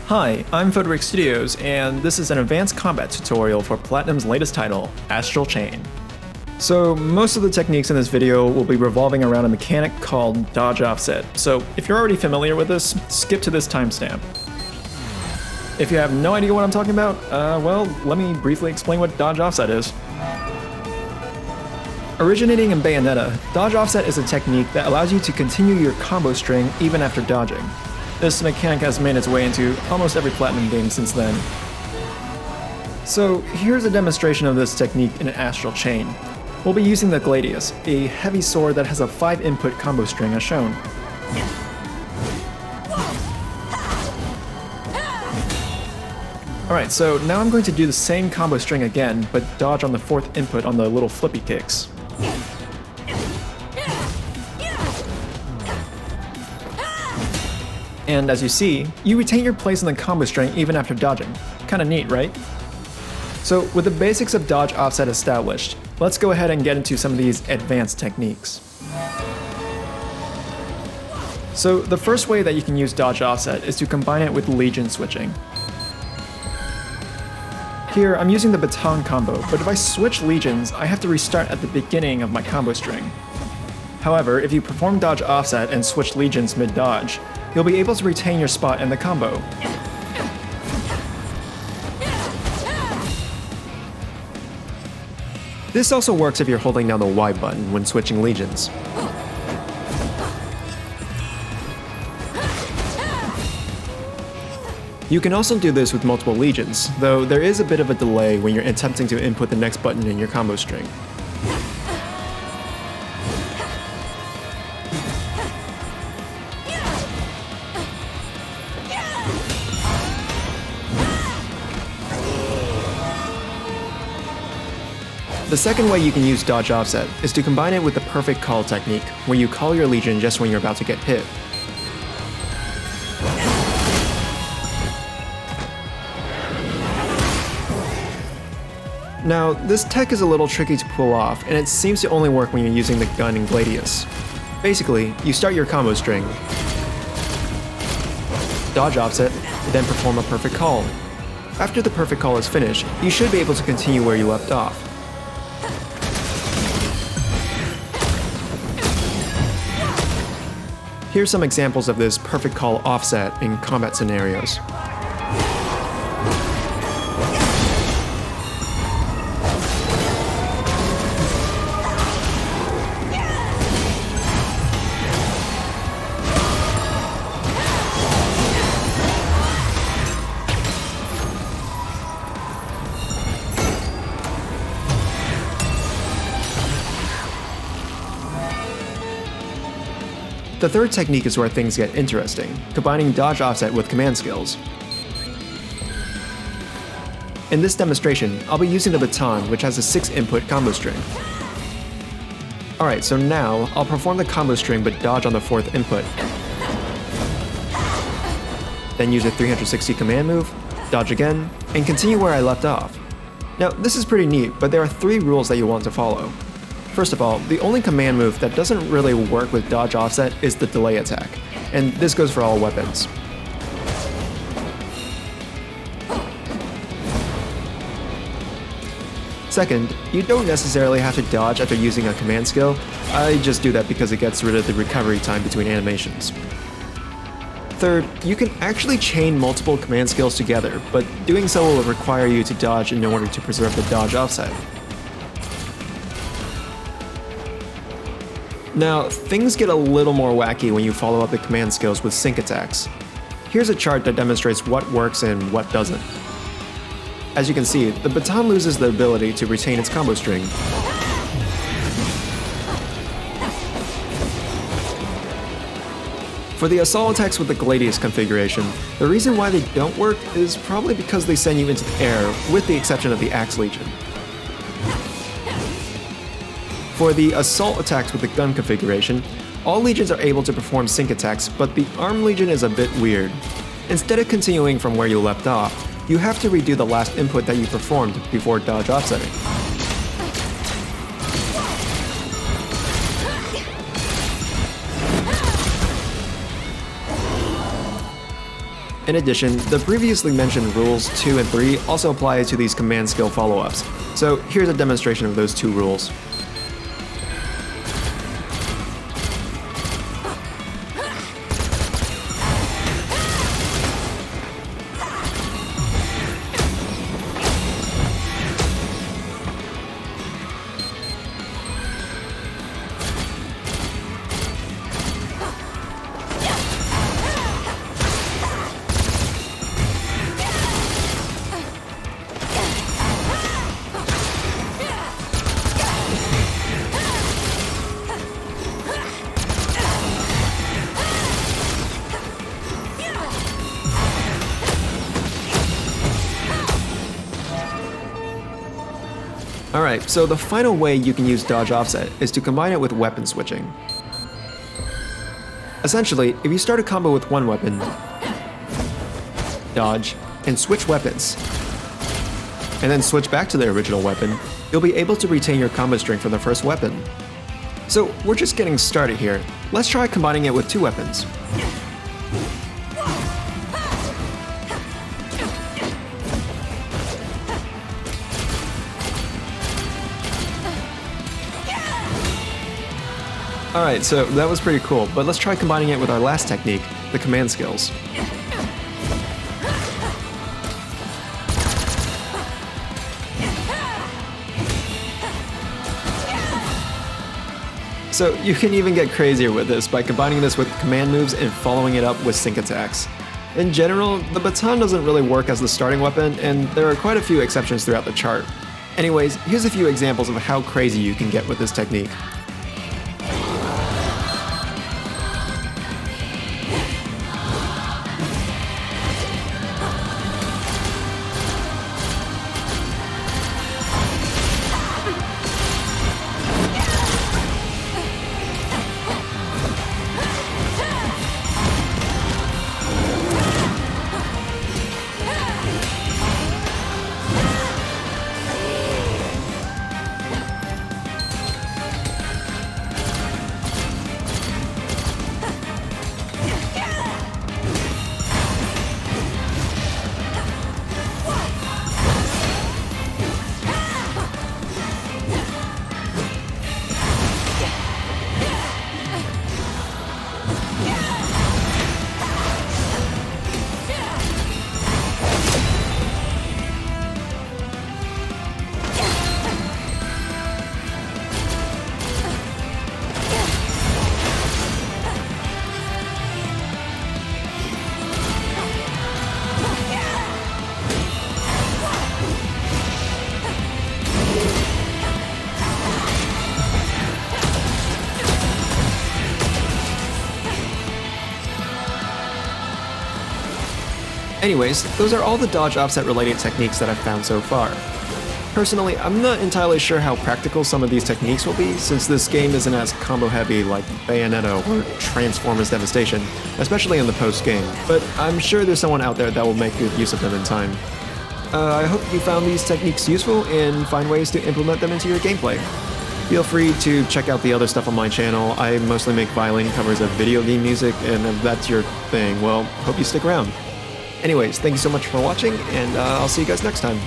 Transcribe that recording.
Hi, I'm Foderic Studios, and this is an advanced combat tutorial for Platinum's latest title, Astral Chain. So, most of the techniques in this video will be revolving around a mechanic called dodge offset, so if you're already familiar with this, skip to this timestamp. If you have no idea what I'm talking about, well, let me briefly explain what dodge offset is. Originating in Bayonetta, dodge offset is a technique that allows you to continue your combo string even after dodging. This mechanic has made its way into almost every Platinum game since then. So here's a demonstration of this technique in an Astral Chain. We'll be using the Gladius, a heavy sword that has a 5-input combo string as shown. Alright, so now I'm going to do the same combo string again, but dodge on the 4th input on the little flippy kicks. And as you see, you retain your place in the combo string even after dodging. Kinda neat, right? So with the basics of dodge offset established, let's go ahead and get into some of these advanced techniques. So the first way that you can use dodge offset is to combine it with Legion switching. Here I'm using the baton combo, but if I switch Legions, I have to restart at the beginning of my combo string. However, if you perform dodge offset and switch Legions mid-dodge, you'll be able to retain your spot in the combo. This also works if you're holding down the Y button when switching Legions. You can also do this with multiple Legions, though there is a bit of a delay when you're attempting to input the next button in your combo string. The second way you can use dodge offset is to combine it with the perfect call technique, where you call your Legion just when you're about to get hit. Now, this tech is a little tricky to pull off, and it seems to only work when you're using the gun in Gladius. Basically, you start your combo string, dodge offset, then perform a perfect call. After the perfect call is finished, you should be able to continue where you left off. Here's some examples of this perfect call offset in combat scenarios. The third technique is where things get interesting, combining dodge offset with command skills. In this demonstration, I'll be using the baton, which has a 6-input combo string. Alright, so now I'll perform the combo string but dodge on the 4th input. Then use a 360 command move, dodge again, and continue where I left off. Now, this is pretty neat, but there are 3 rules that you want to follow. First of all, the only command move that doesn't really work with dodge offset is the delay attack, and this goes for all weapons. Second, you don't necessarily have to dodge after using a command skill. I just do that because it gets rid of the recovery time between animations. Third, you can actually chain multiple command skills together, but doing so will require you to dodge in order to preserve the dodge offset. Now, things get a little more wacky when you follow up the command skills with sync attacks. Here's a chart that demonstrates what works and what doesn't. As you can see, the baton loses the ability to retain its combo string. For the assault attacks with the Gladius configuration, the reason why they don't work is probably because they send you into the air, with the exception of the Axe Legion. For the assault attacks with the gun configuration, all Legions are able to perform sync attacks, but the Arm Legion is a bit weird. Instead of continuing from where you left off, you have to redo the last input that you performed before dodge offsetting. In addition, the previously mentioned rules 2 and 3 also apply to these command skill follow-ups, so here's a demonstration of those two rules. Alright, so the final way you can use dodge offset is to combine it with weapon switching. Essentially, if you start a combo with one weapon, dodge, and switch weapons, and then switch back to the original weapon, you'll be able to retain your combo string from the first weapon. So we're just getting started here. Let's try combining it with two weapons. Alright, so that was pretty cool, but let's try combining it with our last technique, the command skills. So you can even get crazier with this by combining this with command moves and following it up with sync attacks. In general, the baton doesn't really work as the starting weapon, and there are quite a few exceptions throughout the chart. Anyways, here's a few examples of how crazy you can get with this technique. Anyways, those are all the dodge offset related techniques that I've found so far. Personally, I'm not entirely sure how practical some of these techniques will be, since this game isn't as combo heavy like Bayonetta or Transformers Devastation, especially in the post-game, but I'm sure there's someone out there that will make good use of them in time. I hope you found these techniques useful and find ways to implement them into your gameplay. Feel free to check out the other stuff on my channel. I mostly make violin covers of video game music, and if that's your thing, well, hope you stick around. Anyways, thank you so much for watching, and I'll see you guys next time.